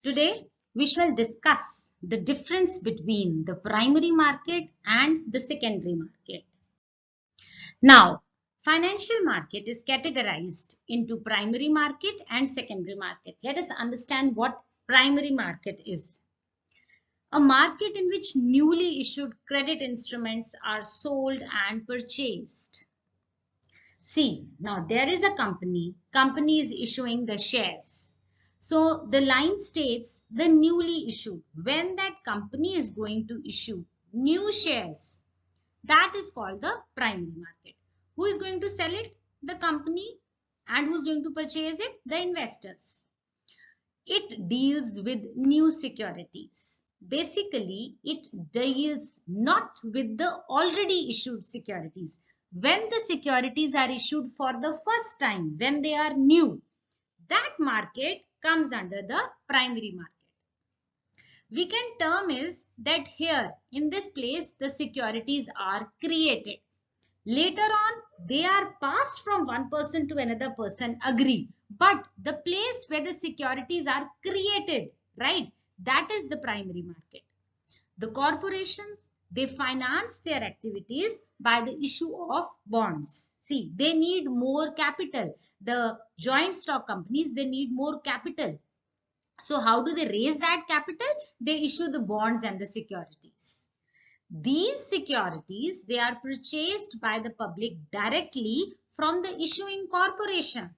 Today, we shall discuss the difference between the primary market and the secondary market. Now, financial market is categorized into primary market and secondary market. Let us understand what primary market is. A market in which newly issued credit instruments are sold and purchased. See, now there is a company is issuing the shares. So the line states the newly issued. When that company is going to issue new shares, that is called the primary market. Who is going to sell it? The company. And who's going to purchase it? The investors. It deals with new securities. Basically, it deals not with the already issued securities. When the securities are issued for the first time, when they are new, that market comes under the primary market. We can term is that here in this place the securities are created. Later on they are passed from one person to another person, agree. But the place where the securities are created, right, that is the primary market. The corporations, they finance their activities by the issue of bonds. See, they need more capital. The joint stock companies, they need more capital. So how do they raise that capital? They issue the bonds and the securities. These securities, they are purchased by the public directly from the issuing corporation.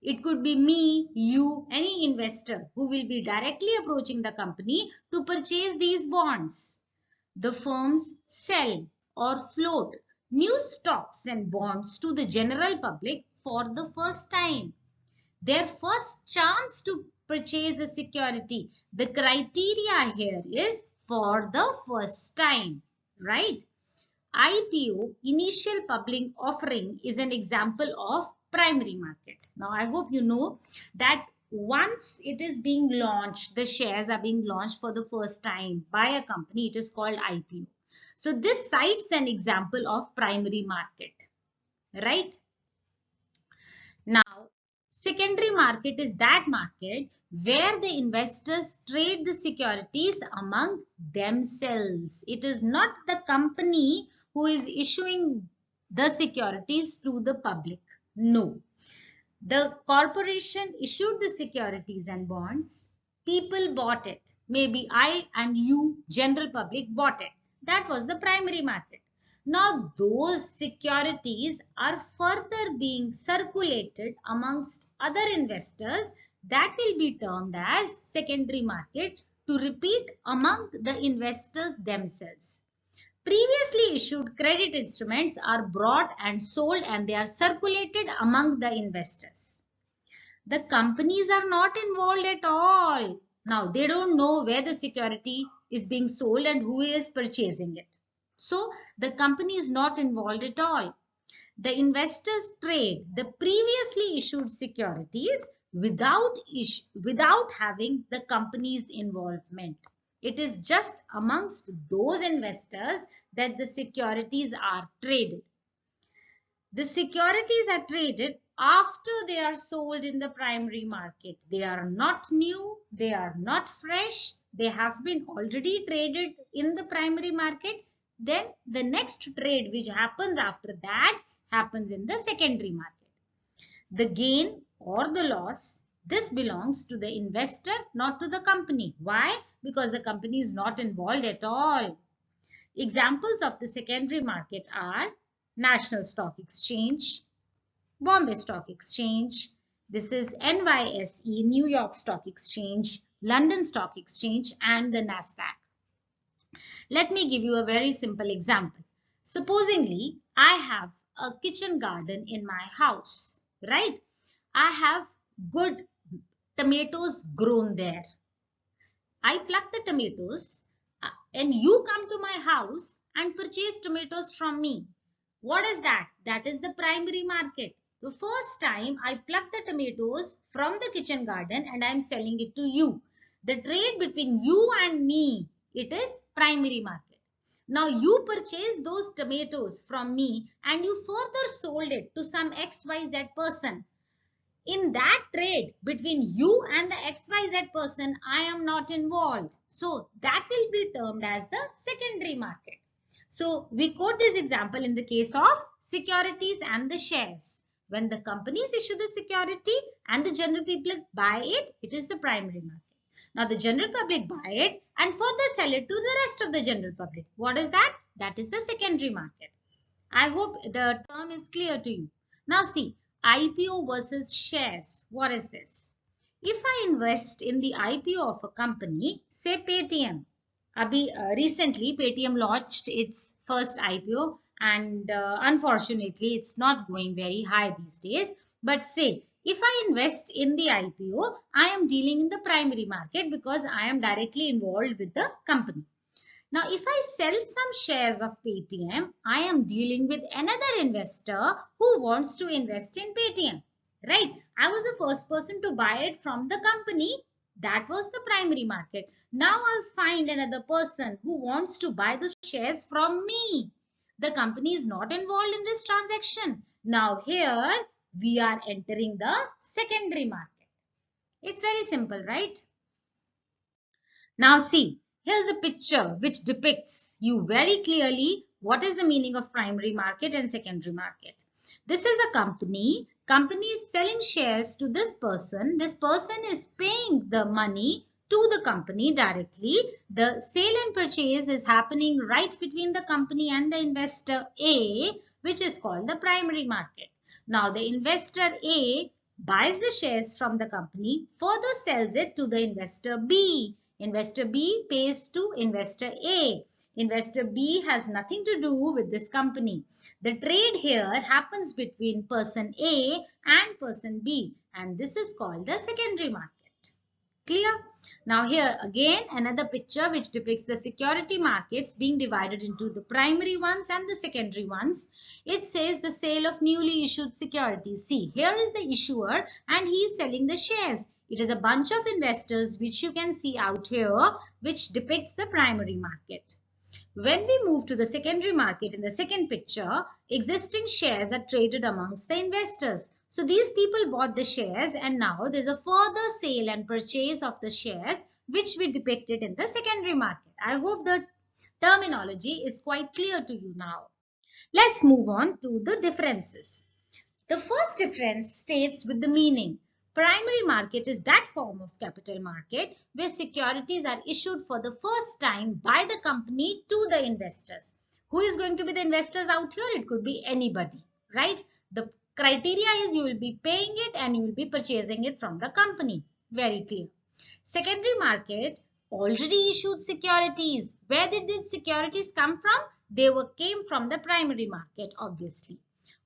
It could be me, you, any investor who will be directly approaching the company to purchase these bonds. The firms sell or float new stocks and bonds to the general public for the first time. Their first chance to purchase a security. The criteria here is for the first time, right? IPO, initial public offering, is an example of primary market. Now, I hope you know that once it is being launched, the shares are being launched for the first time by a company, it is called IPO. So this cites an example of primary market, right? Now, secondary market is that market where the investors trade the securities among themselves. It is not the company who is issuing the securities to the public. No. The corporation issued the securities and bonds. People bought it. Maybe I and you, general public, bought it. That was the primary market. Now those securities are further being circulated amongst other investors. That will be termed as secondary market, to repeat, among the investors themselves. Previously issued credit instruments are brought and sold and they are circulated among the investors. The companies are not involved at all. Now they don't know where the security is being sold and who is purchasing it. So the company is not involved at all. The investors trade the previously issued securities without having the company's involvement. It is just amongst those investors that the securities are traded. The securities are traded after they are sold in the primary market. They are not new, they are not fresh, they have been already traded in the primary market. Then the next trade which happens after that happens in the secondary market. The gain or the loss, this belongs to the investor, not to the company. Why? Because the company is not involved at all. Examples of the secondary market are National Stock Exchange, Bombay Stock Exchange, this is NYSE, New York Stock Exchange, London Stock Exchange, and the Nasdaq. Let me give you a very simple example. Supposingly, I have a kitchen garden in my house, right? I have good tomatoes grown there. I pluck the tomatoes and you come to my house and purchase tomatoes from me. What is that? That is the primary market. The first time I pluck the tomatoes from the kitchen garden and I am selling it to you. The trade between you and me, it is primary market. Now you purchase those tomatoes from me and you further sold it to some XYZ person. In that trade between you and the XYZ person, I am not involved. So that will be termed as the secondary market. So we quote this example in the case of securities and the shares. When the companies issue the security and the general public buy it, it is the primary market. Now the general public buy it and further sell it to the rest of the general public. What is that? That is the secondary market. I hope the term is clear to you. Now see, IPO versus shares. What is this? If I invest in the IPO of a company, say Paytm, recently Paytm launched its first IPO and unfortunately it's not going very high these days. But say if I invest in the IPO, I am dealing in the primary market because I am directly involved with the company. Now, if I sell some shares of Paytm, I am dealing with another investor who wants to invest in Paytm, right? I was the first person to buy it from the company. That was the primary market. Now I'll find another person who wants to buy the shares from me. The company is not involved in this transaction. Now here we are entering the secondary market. It's very simple, right? Now see, here's a picture which depicts you very clearly what is the meaning of primary market and secondary market. This is a company. Company is selling shares to this person. This person is paying the money to the company directly. The sale and purchase is happening right between the company and the investor A, which is called the primary market. Now the investor A buys the shares from the company, further sells it to the investor B. Investor B pays to investor A. Investor B has nothing to do with this company. The trade here happens between person A and person B, and this is called the secondary market. Clear? Now here again another picture which depicts the security markets being divided into the primary ones and the secondary ones. It says the sale of newly issued securities. See, here is the issuer and he is selling the shares. It is a bunch of investors which you can see out here, which depicts the primary market. When we move to the secondary market in the second picture, existing shares are traded amongst the investors. So these people bought the shares and now there's a further sale and purchase of the shares which we depicted in the secondary market. I hope the terminology is quite clear to you now. Let's move on to the differences. The first difference states with the meaning. Primary market is that form of capital market where securities are issued for the first time by the company to the investors. Who is going to be the investors out here? It could be anybody, right? The criteria is you will be paying it and you will be purchasing it from the company. Very clear. Secondary market, already issued securities. Where did these securities come from? They came from the primary market, obviously.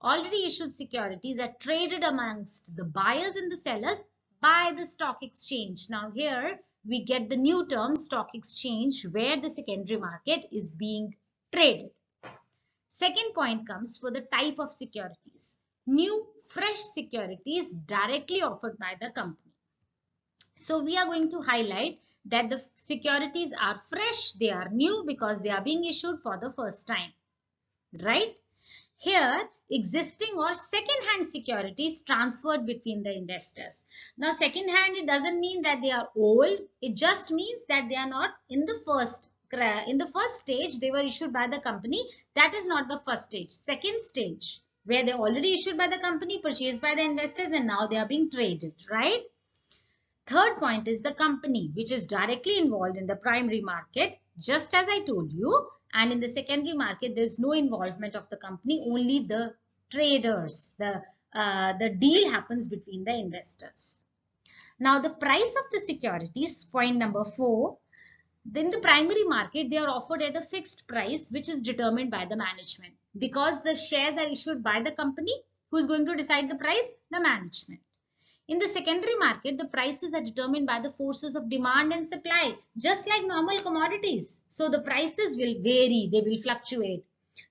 Already issued securities are traded amongst the buyers and the sellers by the stock exchange. Now here we get the new term stock exchange where the secondary market is being traded. Second point comes for the type of securities. New fresh securities directly offered by the company. So we are going to highlight that the securities are fresh, they are new because they are being issued for the first time, right? Here, existing or second-hand securities transferred between the investors. Now, second-hand, it doesn't mean that they are old. It just means that they are not in the first stage. They were issued by the company. That is not the first stage. Second stage, where they already issued by the company, purchased by the investors, and now they are being traded, right? Third point is the company, which is directly involved in the primary market, just as I told you. And in the secondary market, there's no involvement of the company, only the traders. The deal happens between the investors. Now, the price of the securities, point number 4. In the primary market, they are offered at a fixed price, which is determined by the management. Because the shares are issued by the company, who is going to decide the price? The management. In the secondary market, the prices are determined by the forces of demand and supply, just like normal commodities. So the prices will vary, they will fluctuate.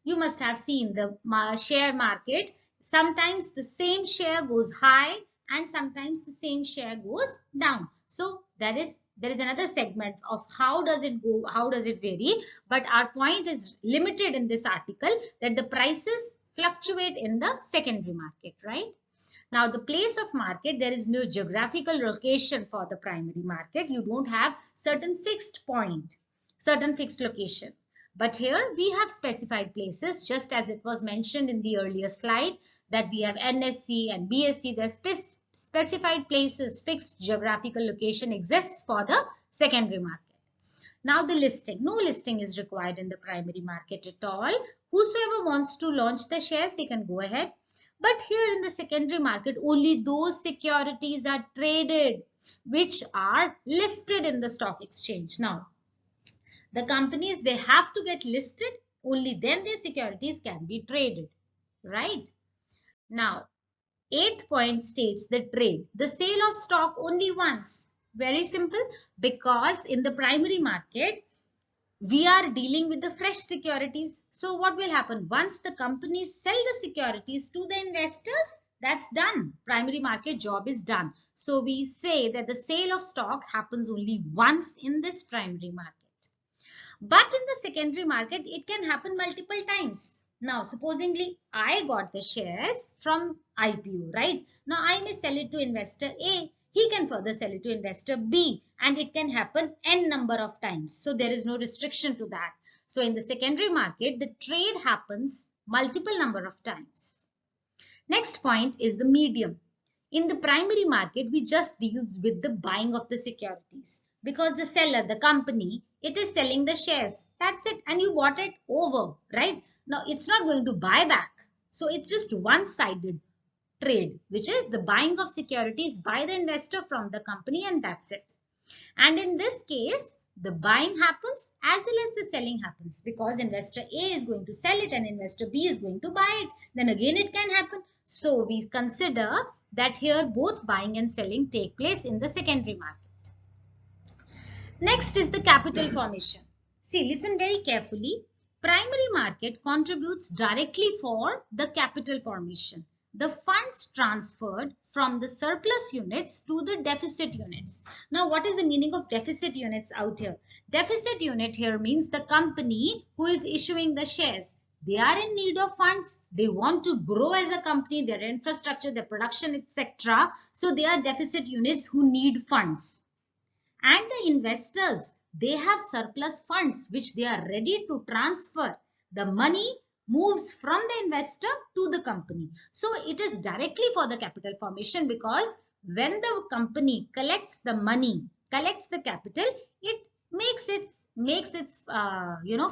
You must have seen the share market. Sometimes the same share goes high and sometimes the same share goes down. So there is another segment of how does it go, how does it vary. But our point is limited in this article that the prices fluctuate in the secondary market, right? Now the place of market, there is no geographical location for the primary market. You don't have certain fixed point, certain fixed location. But here we have specified places, just as it was mentioned in the earlier slide, that we have NSE and BSE. The specified places, fixed geographical location exists for the secondary market. Now the listing. No listing is required in the primary market at all. Whosoever wants to launch the shares, they can go ahead. But here in the secondary market, only those securities are traded which are listed in the stock exchange. Now, the companies, they have to get listed, only then their securities can be traded, right? Now, 8th point states the trade, the sale of stock only once. Very simple, because in the primary market, we are dealing with the fresh securities. So what will happen? Once the companies sell the securities to the investors, that's done. Primary market job is done. So we say that the sale of stock happens only once in this primary market. But in the secondary market, it can happen multiple times. Now, supposingly, I got the shares from IPO, right? Now, I may sell it to investor A. He can further sell it to investor B, and it can happen n number of times. So, there is no restriction to that. So, in the secondary market, the trade happens multiple number of times. Next point is the medium. In the primary market, we just deal with the buying of the securities, because the seller, the company, it is selling the shares. That's it. And you bought it over, right? Now, it's not going to buy back. So, it's just one-sided trade, which is the buying of securities by the investor from the company, and that's it. And in this case, the buying happens as well as the selling happens, because investor A is going to sell it and investor B is going to buy it. Then again, it can happen. So, we consider that here both buying and selling take place in the secondary market. Next is the capital formation. See, listen very carefully. Primary market contributes directly for the capital formation. The funds transferred from the surplus units to the deficit units. Now, what is the meaning of deficit units out here? Deficit unit here means the company who is issuing the shares. They are in need of funds. They want to grow as a company, their infrastructure, their production, etc. So, they are deficit units who need funds. And the investors, they have surplus funds which they are ready to transfer. The money moves from the investor to the company. So it is directly for the capital formation, because when the company collects the money, collects the capital, it makes its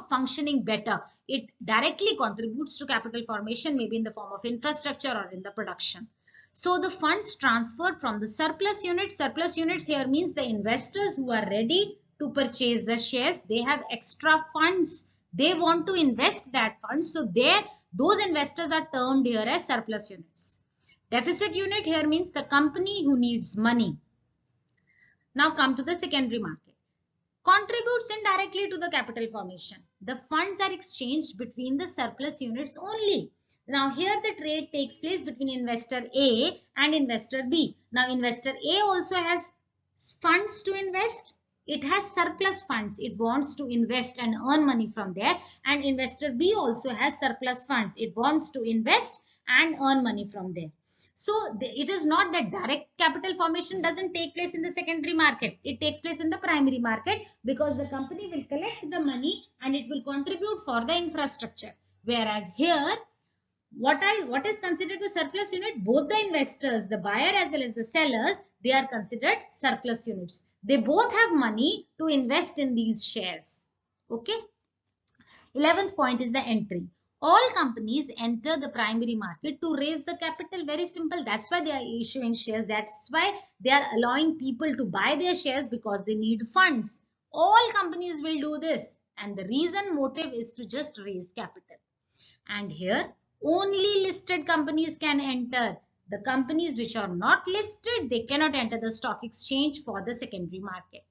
functioning better. It directly contributes to capital formation, maybe in the form of infrastructure or in the production. So the funds transferred from the surplus units here means the investors who are ready to purchase the shares, they have extra funds. They want to invest that funds. So those investors are termed here as surplus units. Deficit unit here means the company who needs money. Now come to the secondary market. Contributes indirectly to the capital formation. The funds are exchanged between the surplus units only. Now here the trade takes place between investor A and investor B. Now investor A also has funds to invest. It has surplus funds. It wants to invest and earn money from there. And investor B also has surplus funds. It wants to invest and earn money from there. So it is not that direct capital formation doesn't take place in the secondary market. It takes place in the primary market, because the company will collect the money and it will contribute for the infrastructure. Whereas here, what is considered the surplus unit? Both the investors, the buyer as well as the sellers, they are considered surplus units. They both have money to invest in these shares. Okay. 11th point is the entry. All companies enter the primary market to raise the capital. Very simple. That's why they are issuing shares. That's why they are allowing people to buy their shares, because they need funds. All companies will do this. And the reason, motive is to just raise capital. And here, only listed companies can enter. The companies which are not listed, they cannot enter the stock exchange for the secondary market.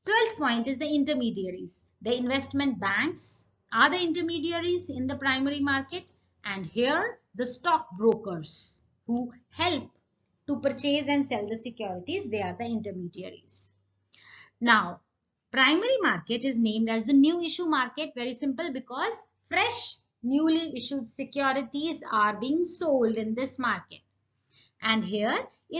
12th point is the intermediaries. The investment banks are the intermediaries in the primary market, and here the stock brokers who help to purchase and sell the securities, they are the intermediaries. Now, primary market is named as the new issue market. Very simple, because fresh newly issued securities are being sold in this market. And here,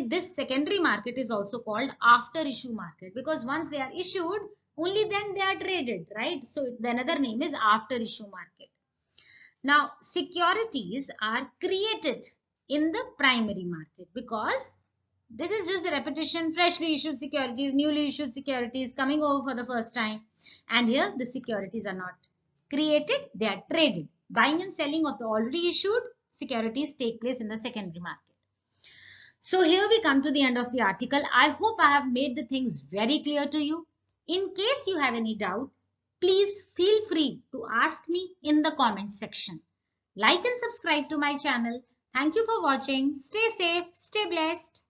this secondary market is also called after issue market, because once they are issued, only then they are traded, right? So the another name is after issue market. Now, securities are created in the primary market, because this is just the repetition, freshly issued securities, newly issued securities coming over for the first time. And here the securities are not created, they are traded. Buying and selling of the already issued securities take place in the secondary market. So here we come to the end of the article. I hope I have made the things very clear to you. In case you have any doubt, please feel free to ask me in the comment section. Like and subscribe to my channel. Thank you for watching. Stay safe, stay blessed.